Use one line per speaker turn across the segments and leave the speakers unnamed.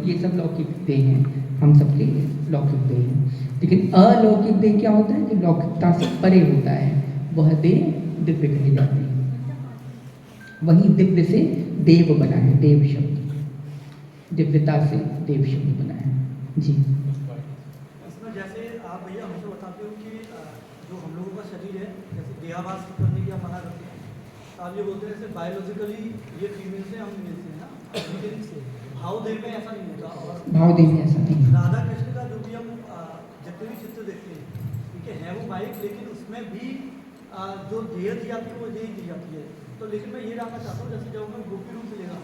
ये सब लौकिक देह हैं, हम सबके लौकिक देह हैं। लेकिन अलौकिक देह क्या होता है कि लौकिकता से परे होता है, वह देह दिव्य कही जाती है। वही दिव्य से देव बना है, देव शब्द दिव्यता से देव शब्द बना है जी।
इसमें जैसे आप भैया हमसे बताते हो कि जो हम लोगों का शरीर है, जैसे देहाभास करने की आप मना करते हैं, तो आप ये बोलते हैं जैसे बायोलॉजिकली ये फीमेल से हम मेल से हैं ना, लेकिन भावदेह में ऐसा नहीं होता। और
भावदेह में ऐसा नहीं है।
राधा कृष्ण का जो भी हम जितने भी चित्र देखते हैं, ठीक है वो बाइक, लेकिन उसमें भी जो देह दी जाती है वो देह दी जाती है। तो लेकिन मैं ये जानना चाहता हूँ, जैसे जब मैं गोपी रूप लेगा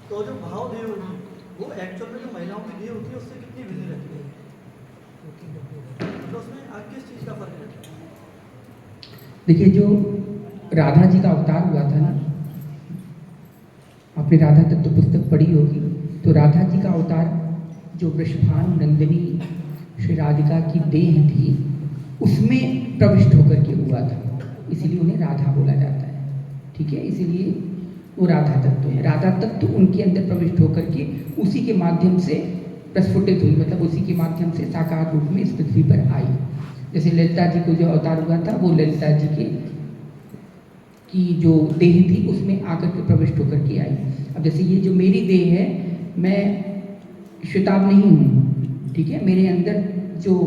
तो जो भाव देह होगी वो एक्चुअल में जो महिलाओं की देह होती है उससे कितनी भिन्न रहती है, तो उसमें किस चीज़ का फर्क रहता है?
देखिए, जो राधा जी का अवतार हुआ था ना, आपने राधा तत्व पुस्तक पढ़ी होगी, तो राधा जी का अवतार जो वृषभानु नंदिनी श्री राधिका की देह थी उसमें प्रविष्ट होकर के हुआ था, इसीलिए उन्हें राधा बोला जाता है। ठीक है, इसीलिए वो राधा तत्व है। राधा तत्व उनके अंदर प्रविष्ट होकर के उसी के माध्यम से प्रस्फुटित हुई, मतलब उसी के माध्यम से साकार रूप में इस पृथ्वी पर आई। जैसे ललिता जी को जो अवतार हुआ था वो ललिता जी के की जो देह थी उसमें आकर के प्रविष्ट होकर के आई। अब जैसे ये जो मेरी देह है, मैं श्वेताब नहीं हूँ, ठीक है, मेरे अंदर जो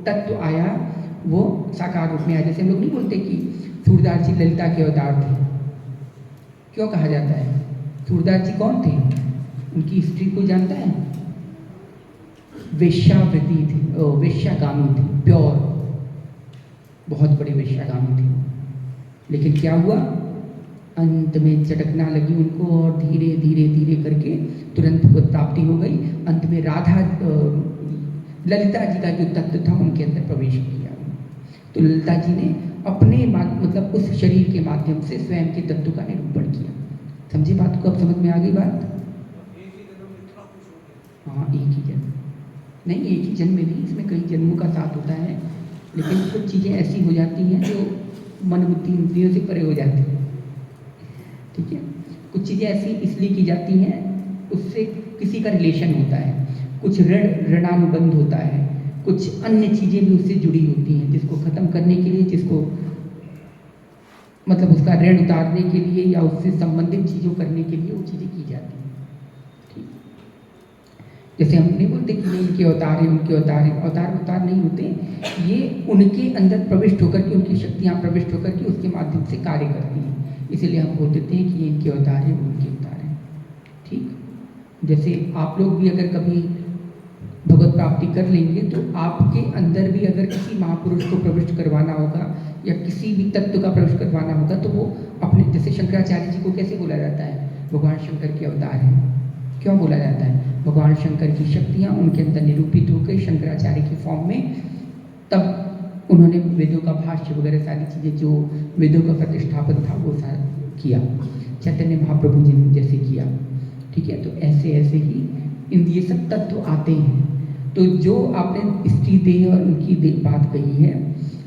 तत्व आया वो साकार रूप में आया। जैसे हम लोग नहीं बोलते कि सूरदास जी ललिता के अवतार थे, क्यों कहा जाता है? सूरदास जी कौन थे? उनकी हिस्ट्री को जानता है? वेश्यावृत्ति थी, वेश्यागामी थी, प्योर, बहुत बड़ी वेश्यागामी थी। लेकिन क्या हुआ, अंत में चटकना लगी उनको और धीरे धीरे धीरे करके तुरंत भगवत प्राप्ति हो गई। अंत में राधा ललिता जी का जो तत्व था उनके अंदर प्रवेश किया। तो ललिता जी ने अपने मतलब उस शरीर के माध्यम से स्वयं के तत्व का निरूपण किया। समझे बात को? अब समझ में आ गई बात? हाँ, एक ही जन्म नहीं, एक ही जन्म में नहीं, इसमें कई जन्मों का साथ होता है। लेकिन कुछ चीज़ें ऐसी हो जाती हैं जो मन बुद्धि इंद्रियों से परे हो जाती हैं। ठीक है, कुछ चीज़ें ऐसी इसलिए की जाती हैं, उससे किसी का रिलेशन होता है, कुछ ऋणानुबंध होता है, कुछ अन्य चीज़ें भी उससे जुड़ी होती हैं, जिसको ख़त्म करने के लिए, जिसको मतलब उसका ऋण उतारने के लिए या उससे संबंधित चीज़ों करने के लिए वो चीज़ें की जाती हैं। ठीक, जैसे हम नहीं बोलते कि ये इनके अवतार हैं, उनके अवतार हैं, अवतार नहीं होते, ये उनके अंदर प्रविष्ट होकर के, उनकी शक्तियाँ प्रविष्ट होकर के उसके माध्यम से कार्य करती हैं। इसीलिए हम बोल देते हैं कि ये इनके अवतार हैं, उनके अवतार हैं। ठीक, जैसे आप लोग भी अगर कभी भगवत प्राप्ति कर लेंगे तो आपके अंदर भी अगर किसी महापुरुष को प्रविष्ट करवाना होगा या किसी भी तत्व का प्रवेश करवाना होगा तो वो अपने, जैसे शंकराचार्य जी को कैसे बोला जाता है? भगवान शंकर के अवतार हैं। क्यों बोला जाता है? भगवान शंकर की शक्तियाँ उनके अंदर निरूपित हो गई शंकराचार्य की फॉर्म में, तब उन्होंने वेदों का भाष्य वगैरह सारी चीज़ें, जो वेदों का प्रतिष्ठापन था वो सारा किया, चैतन्य महाप्रभु जी ने जैसे किया। ठीक है, तो ऐसे ऐसे ही ये सब तत्व आते हैं। तो जो आपने स्त्री देह और उनकी बात कही है,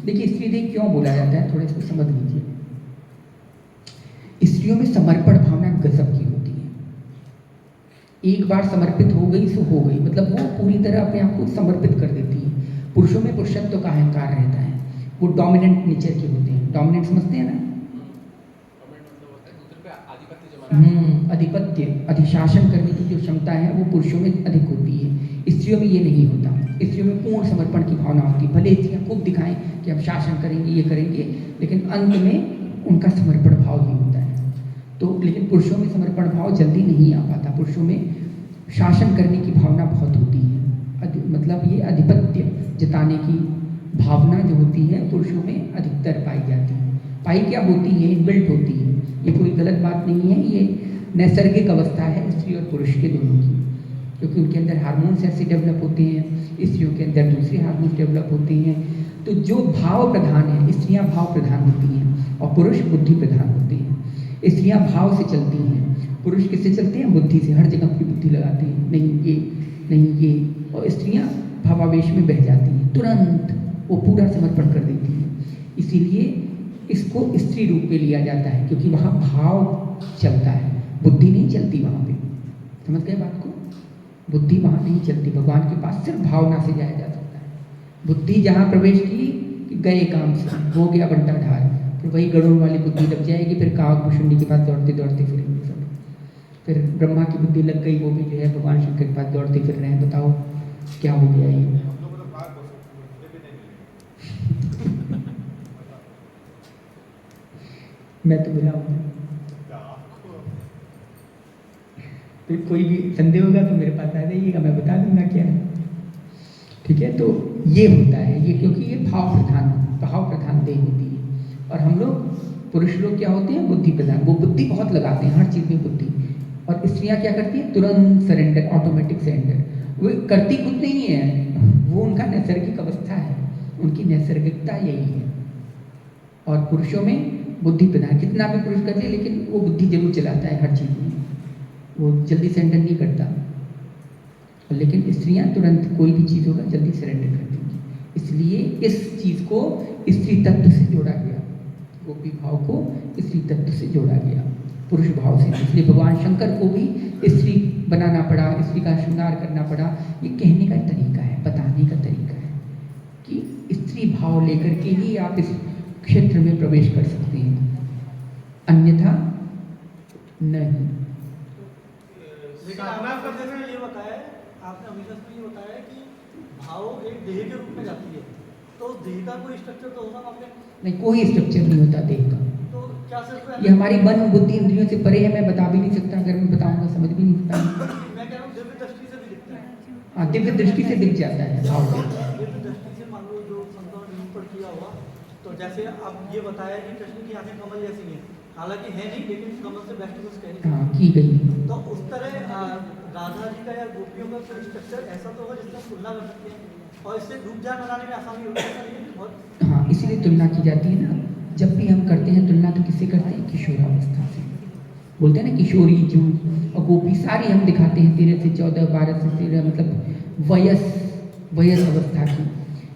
देखिए स्त्री देह क्यों बोला जाता है, थोड़ा इसको समझ लीजिए। स्त्रियों में समर्पण भावना गजब की होती है। एक बार समर्पित हो गई सो हो गई, मतलब वो पूरी तरह अपने आप को समर्पित कर देती है। पुरुषों में पुरुषत्व का अहंकार रहता है, वो डोमिनेंट नेचर के होते हैं। डोमिनेंट समझते हैं ना? अधिपत्य, अधिशासन करने की जो क्षमता है वो पुरुषों में अधिक होती है, स्त्रियों में ये नहीं होता। स्त्रियों में पूर्ण समर्पण की भावना होती है। भले स्त्रियाँ खूब दिखाएं कि हम शासन करेंगे, ये करेंगे, लेकिन अंत में उनका समर्पण भाव ही होता है। तो लेकिन पुरुषों में समर्पण भाव जल्दी नहीं आ पाता। पुरुषों में शासन करने की भावना बहुत होती है, मतलब ये अधिपत्य जताने की भावना जो होती है पुरुषों में अधिकतर पाई जाती है। पाई क्या होती है? इनबिल्ट होती है। ये कोई गलत बात नहीं है, ये नैसर्गिक अवस्था है स्त्री और पुरुष के दोनों की, क्योंकि उनके अंदर हार्मोन्स ऐसे डेवलप होते हैं, स्त्रियों के अंदर दूसरे हार्मोन्स डेवलप होते हैं। तो जो भाव प्रधान है, स्त्रियां भाव प्रधान होती हैं और पुरुष बुद्धि प्रधान होते हैं। स्त्रियां भाव से चलती हैं, पुरुष किससे चलते हैं? बुद्धि से। हर जगह अपनी बुद्धि लगाते हैं, नहीं ये नहीं ये, और स्त्रियां भावावेश में बह जाती हैं, तुरंत वो पूरा समर्पण कर देती हैं। इसीलिए इसको स्त्री रूप में लिया जाता है, क्योंकि वहाँ भाव चलता है, बुद्धि नहीं चलती वहाँ पे। समझ गए बात को? बुद्धि वहाँ नहीं चलती, भगवान के पास सिर्फ भावना से जाया जा सकता है। बुद्धि जहाँ प्रवेश की कि गए काम से, हो गया बंटा ढाल, फिर वही गरुड़ वाली बुद्धि लग जाएगी, फिर काग भुषुंडी के पास दौड़ते दौड़ते फिरेंगे सब। फिर ब्रह्मा की बुद्धि लग गई, वो भी जो है भगवान शंकर के पास दौड़ते फिर रहे हैं, बताओ क्या हो गया ये। मैं तो मिला हूँ, फिर कोई भी संदेह होगा तो मेरे पास आ जाइएगा, मैं बता दूंगा क्या है। ठीक है, तो ये होता है ये, क्योंकि ये भाव प्रधान देह होती है। और हम लोग पुरुष लोग क्या होते हैं, बुद्धि प्रधान, वो बुद्धि बहुत लगाते हैं हर चीज़ में बुद्धि। और स्त्रियाँ क्या करती हैं, तुरंत सरेंडर, ऑटोमेटिक सरेंडर। वो करती खुद नहीं है, वो उनका नैसर्गिक अवस्था है, उनकी नैसर्गिकता यही है। और पुरुषों में बुद्धि प्रधान, कितना भी पुरुष कर ले लेकिन वो बुद्धि जरूर चलाता है हर चीज़ में, वो जल्दी सरेंडर नहीं करता। लेकिन स्त्रियां तुरंत कोई भी चीज़ होगा जल्दी सरेंडर कर देंगी। इसलिए इस चीज़ को स्त्री तत्व से जोड़ा गया, गोपी भाव को स्त्री तत्व से जोड़ा गया, पुरुष भाव से। इसलिए भगवान शंकर को भी स्त्री बनाना पड़ा, स्त्री का श्रृंगार करना पड़ा। ये कहने का तरीका है, बताने का तरीका है कि स्त्री भाव लेकर के ही आप इस क्षेत्र में प्रवेश कर सकते हैं, अन्यथा नहीं।
लेकिन आपने ये बताया, आपने हमेशा से ये बताया कि भाव एक देह के रूप में जाती है, तो देह का कोई स्ट्रक्चर तो होगा आपने?
नहीं, कोई स्ट्रक्चर नहीं होता देह का।
तो क्या सिर्फ
ये हमारी मन बुद्धि इंद्रियों से परे है, मैं बता भी नहीं सकता, अगर मैं बताऊंगा समझ भी नहीं पाएंगे।
मैं कह रहा हूँ दिव्य दृष्टि से भी दिखता है।
हाँ, दिव्य दृष्टि से दिख जाता है भाव।
दिव्य दृष्टि से मान लो जो संतों ने निरूपण किया हुआ, तो जैसे आप ये बताया कि कृष्ण की आंखें कमल जैसी हैं, हालांकि है नहीं, लेकिन कमल से बेस्ट कुछ कह
हाँ, की गई।
तो उस तरह राधा जी का या गोपियों का कोई स्ट्रक्चर ऐसा तो होगा जिससे हम तुलना कर सकते हैं और इससे रूप ध्यान बनाने में आसानी होती है।
हाँ, इसीलिए तुलना की जाती है ना। जब भी हम करते हैं तुलना तो किससे करते हैं, किशोरावस्था से। बोलते हैं ना किशोरी जू और गोपी सारी हम दिखाते हैं 13 से 14, 12 से 13, मतलब वयस अवस्था की।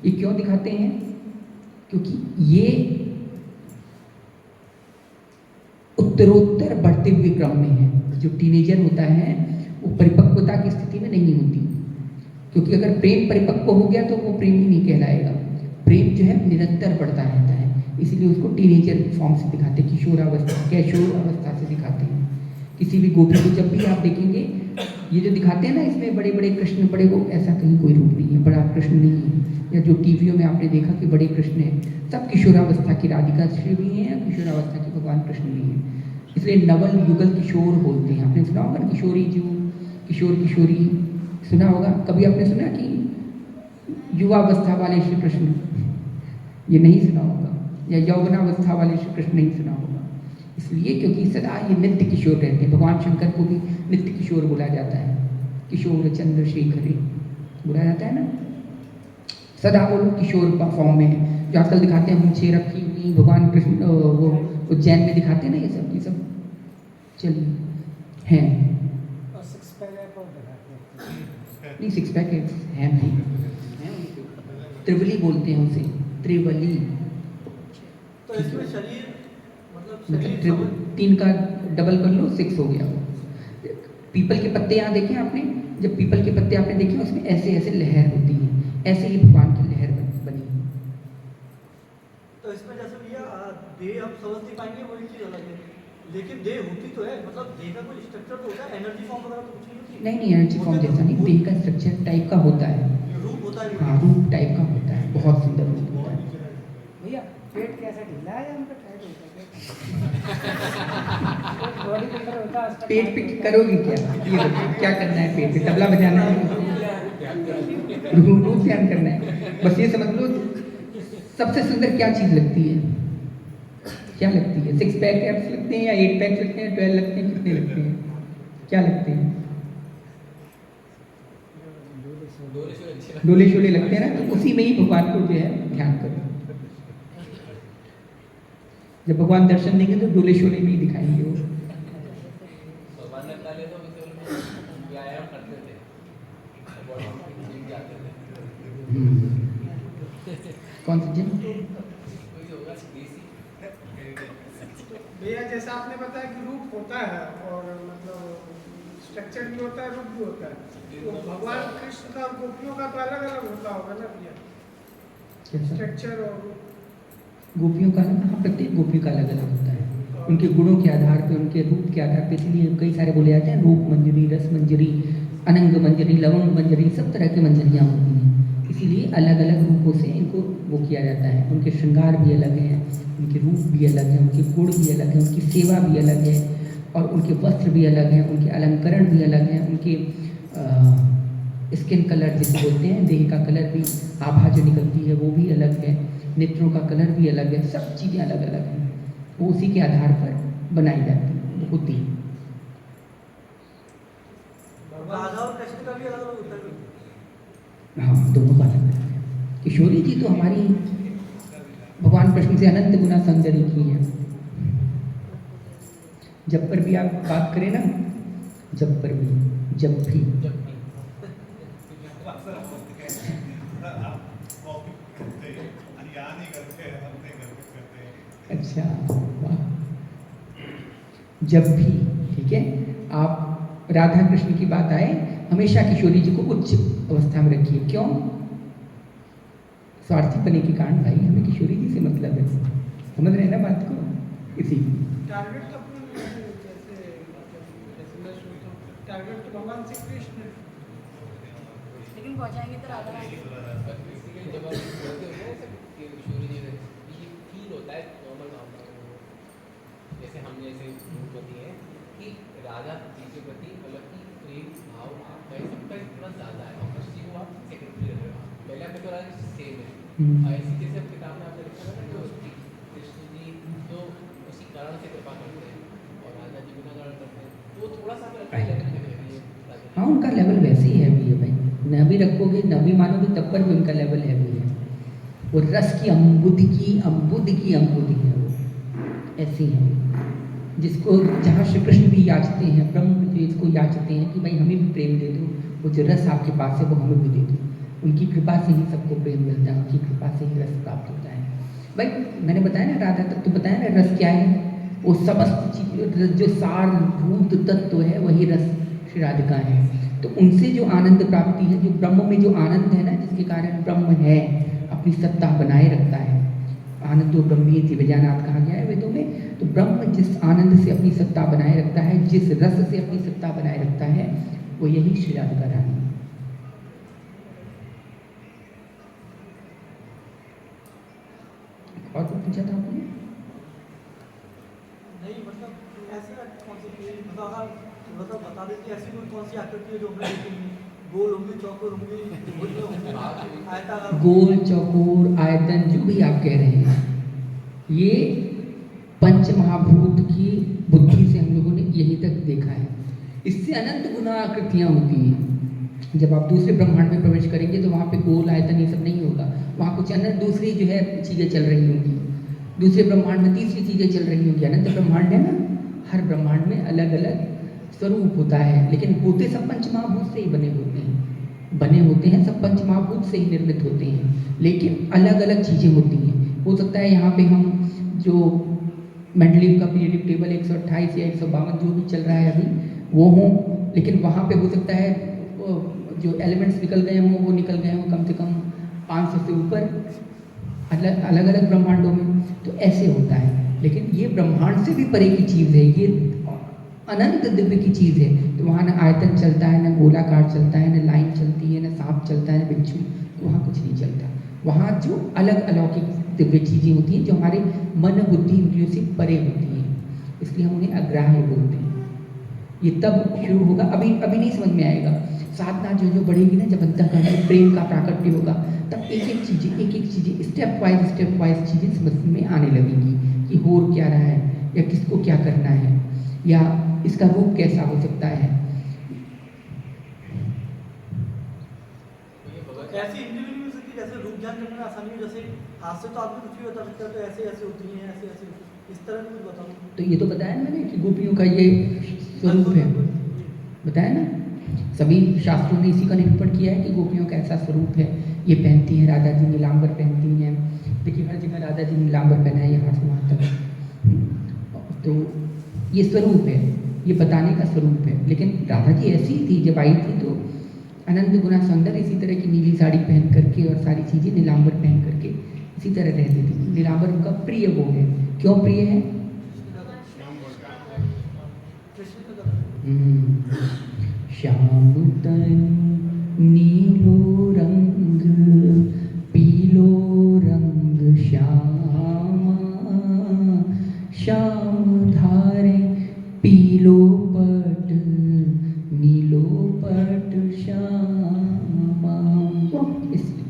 ये क्यों दिखाते हैं, क्योंकि ये उत्तरोत्तर बढ़ते हुए क्रम में है। जो टीनेजर होता है वो परिपक्वता की स्थिति में नहीं होती, क्योंकि अगर प्रेम परिपक्व हो गया तो वो प्रेम ही नहीं कहलाएगा। प्रेम जो है निरंतर बढ़ता रहता है, इसलिए उसको टीनेजर फॉर्म से दिखाते हैं, किशोर अवस्था से दिखाते हैं। किसी भी गोपी को जब भी आप देखेंगे, ये जो दिखाते हैं ना, इसमें बड़े बड़े कृष्ण, बड़े वो, ऐसा कहीं कोई रूप नहीं है, बड़ा कृष्ण नहीं है। या जो टीवियों में आपने देखा कि बड़े कृष्ण हैं, सब किशोरावस्था की राधिका श्री भी हैं या किशोरावस्था के भगवान कृष्ण भी हैं। इसलिए नवल युगल किशोर बोलते हैं। आपने सुना होगा किशोरी जू, किशोर किशोरी सुना होगा। कभी आपने सुना कि युवावस्था वाले श्री कृष्ण, ये नहीं सुना होगा, या यौवनावस्था वाले श्री कृष्ण नहीं सुना होगा। इसलिए क्योंकि सदा ये नित्य किशोर रहते हैं। भगवान शंकर को भी नित्य किशोर बोला जाता है, किशोर चंद्रशेखर बोला जाता है ना, सदा वो लोग किशोर फॉर्म में है। जो आजकल दिखाते हैं मूंछें रखी हुई, भगवान कृष्ण वो उज्जैन में दिखाते हैं ना, ये सब चलिए हैं। नहीं, 6 पैक है नहीं, त्रिवली बोलते हैं उसे, त्रिवली।
तो इसमें शरीर मतलब
3 का डबल कर लो, 6 हो गया। पीपल के पत्ते यहाँ देखे आपने, जब पीपल के पत्ते आपने देखे उसमें ऐसे ऐसे लहर होती है, ऐसे ही भगवान की लहर बनी है।
तो इसमें जैसे भैया देह हम समझ नहीं पाएंगे, वो एक चीज़ अलग है, लेकिन देह होती तो है, मतलब देह का कोई स्ट्रक्चर तो होता है, एनर्जी फॉर्म वगैरह तो कुछ नहीं होती?
नहीं, एनर्जी फॉर्म जैसा नहीं, देह का स्ट्रक्चर टाइप का होता है,
रूप होता है।
हाँ, रूप टाइप का होता है, बहुत सुंदर रूप होता है।
भैया पेट कैसा ढीला है या उनका टाइट होता है?
पेट पे करोगी क्या, ये बताओ, क्या करना है पेट पे? तबला बजाना है, रूप ध्यान करना है, बस ये समझ लो। सबसे सुंदर क्या चीज़ लगती है, क्या लगती है? 6 पैक एप्स लगते हैं या 8 पैक लगते हैं, 12 लगते हैं, कितने लगते हैं, क्या लगते हैं? डोले शोले लगते हैं ना, तो उसी में ही भगवान को जो है ध्यान करो। जब भगवान दर्शन देंगे तो डोले शोले में ही दिखाएंगे वो। कौन सा जिम?
भैया जैसा आपने बताया कि रूप होता है और मतलब स्ट्रक्चर भी होता है, रूप भी होता है। तो भगवान कृष्ण का और गोपियों का तो अलग अलग होता होगा ना भैया,
कैसा?
स्ट्रक्चर और रूप।
गोपियों का अलग, हाँ, प्रत्येक गोपी का अलग अलग होता है उनके गुणों के आधार पे, उनके रूप के आधार पे। इसलिए कई सारे बोले जाते हैं रूप मंजरी, रस मंजरी, अनंग मंजरी, लवंग मंजरी, सब तरह की मंजरियाँ होती हैं। इसीलिए अलग अलग रूपों से इनको वो किया जाता है। उनके श्रृंगार भी अलग हैं, उनके रूप भी अलग हैं, उनके गुण भी अलग हैं, उनकी सेवा भी अलग है, और उनके वस्त्र भी अलग हैं, उनके अलंकरण भी अलग हैं, उनके स्किन कलर जिसे बोलते हैं, देह का कलर भी, आभा जो निकलती है वो भी अलग है, नेत्रों का कलर भी अलग है, सब चीज़ें अलग अलग हैं। वो उसी के आधार पर बनाई जाती है, होती है।
राधा और कृष्ण का भी अलग अलग होता है।
हाँ, दोनों का अलग अलग है। किशोरी जी तो हमारी भगवान कृष्ण से अनंत गुना सौंदर्य की है। जब पर भी आप बात करें ना, जब पर भी, जब भी, अच्छा, वाह। जब भी, ठीक है, आप राधा कृष्ण की बात आए, हमेशा किशोरी जी को उच्च अवस्था में रखिए। क्यों? स्वार्थी बने के कारण भाई, हमें किशोरी जी से मतलब है, समझ रहे हैं ना बात को? इसी
टारगेट तो अपने जैसे मैं सोचता हूँ, टारगेट तो भगवान श्री कृष्ण है,
लेकिन पहुंचाएंगे तो राधा रानी।
जब आप बोलते हो ना कि किशोरी जी ये फील होता है नॉर्मल मामला में, जैसे हम जैसे रूप होती है कि राधा जी के प्रति मतलब कि प्रेम भाव आपका सबका इतना ज़्यादा है, और कृष्ण जी को आप सेकेंडरी रख रहे हो, पहले आपने तो राधा सेम है। ऐसी जैसे किताब में आपने लिखा था ना, जो कृष्ण जी तो उसी कारण से कृपा करते हैं और राधा जी बिना कारण करते हैं, तो थोड़ा सा
हाँ, उनका लेवल वैसे ही हैवी है भाई। न भी रखोगे, न भी मानोगे, तब पर भी उनका लेवल हैवी है। वो रस की अम्बुद की अम्बुद है वो, ऐसी है जिसको, जहाँ श्री कृष्ण भी याचते हैं, ब्रह्म जी इसको याचते हैं कि भाई हमें भी प्रेम दे दो, वो जो रस आपके पास है वो हमें भी दे दो। उनकी कृपा से ही सबको प्रेम मिलता है, उनकी कृपा से ही रस प्राप्त होता है। भाई मैंने बताया ना, राधा तत्व बताया ना, रस क्या है? वो समस्त चीज, जो सारभूत तत्व है वही रस श्री राधिका है। तो उनसे जो आनंद प्राप्ति है, जो ब्रह्म में जो आनंद है ना, जिसके कारण ब्रह्म है, अपनी सत्ता बनाए रखता है। आनंदो ब्रह्मी दिव्यजानात कहा गया है वेदों में। तो ब्रह्म जिस आनंद से अपनी सत्ता बनाए रखता है, जिस रस से अपनी सत्ता बनाए रखता है, वो यही श्री राधिका रानी है। और कुछ पूछा था आपने?
नहीं, मतलब ऐसे कौन सी, मतलब अगर थोड़ा सा बता देती ऐसी कोई कौन सी आकृति है जो हमने देखी नहीं? गोल होंगी, चौकोर होंगी, आयताकार,
गोल, चौकोर, आयतन, जो भी आप कह रहे हैं, ये पंच महाभूत की बुद्धि से हम लोगों ने यहीं तक देखा है। इससे अनंत गुना आकृतियाँ होती हैं। जब आप दूसरे ब्रह्मांड में प्रवेश करेंगे तो वहाँ पे गोल, आयतन, ये सब नहीं होगा। वहाँ कुछ अनंत दूसरी जो है चीज़ें चल रही होंगी। दूसरे ब्रह्मांड में तीसरी चीज़ें चल रही होंगी। अनंत ब्रह्मांड है ना, हर ब्रह्मांड में अलग अलग स्वरूप होता है, लेकिन होते सब पंचमहाभूत से ही बने होते हैं, सब पंचमहाभूत से ही निर्मित होते हैं, लेकिन अलग अलग चीज़ें होती हैं। हो सकता है यहाँ पे हम जो मेंडलीव का पीरियडिक टेबल 128 या 152 जो भी चल रहा है अभी वो हों, लेकिन वहाँ पे हो सकता है जो एलिमेंट्स निकल गए हों वो निकल गए हों कम से कम 500 से ऊपर अलग अलग ब्रह्मांडों में। तो ऐसे होता है, लेकिन ये ब्रह्मांड से भी परे की चीज़ है, ये अनंत दिव्य की चीज़ है। तो वहाँ ना आयतन चलता है, ना गोलाकार चलता है, ना लाइन चलती है, ना सांप चलता है, ना बिच्छू, तो वहाँ कुछ नहीं चलता। वहाँ जो अलग अलौकिक दिव्य चीज़ें होती हैं जो हमारे मन बुद्धि इंद्रियों से परे होती हैं, इसलिए हम उन्हें अग्राह्य बोलते हैं। ये तब शुरू होगा, अभी नहीं समझ में आएगा। साधना जो बढ़ेगी ना, जब अंतःकरण में प्रेम का प्राकट्य होगा, तब एक एक चीज़ें स्टेप वाइज चीज़ें समझ में आने लगेंगी कि हो क्या रहा है, या किसको क्या करना है, या इसका रूप कैसा हो सकता है।
ऐसी इंडिविजुअल हो सकती है जैसे रूप ध्यान करने में आसानी हो, जैसे हाथ से तो आदमी कुछ भी बता सकता है, तो ऐसे होती हैं, ऐसे इस तरह का कुछ बताऊँ।
तो ये तो बताया ना मैंने कि गोपियों का ये स्वरूप है, बताया ना। सभी शास्त्रों ने इसी का निरूपण किया है कि गोपियों का ऐसा स्वरूप है। ये पहनती हैं, राधा जी नीलांबर पहनती हैं, देखिए हर जगह राधा जी नीलांबर पहना है, यहाँ से वहाँ तक। तो ये स्वरूप है, ये बताने का स्वरूप है। लेकिन राधा जी ऐसी ही थी, जब आई थी तो अनंत गुना सुंदर, इसी तरह की नीली साड़ी पहन करके और सारी चीज़ें नीलांबर पहन करके इसी तरह रहती थी। नीलांबर उनका प्रिय वो है। क्यों प्रिय है? श्याम तनु नीलो रंग पीलो रंग श्यामा, श्याम धारे पीलो पट नीलो पट श्यामा। इसलिए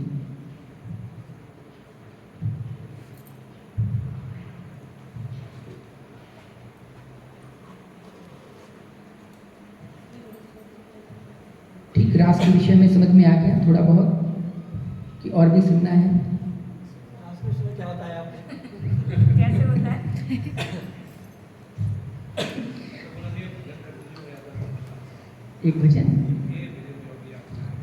ठीक, रास के विषय में समझ में आ गया थोड़ा बहुत कि और भी सुनना है?
आज के उसमें क्या बताया आपने?
कैसे होता है?
एक भजन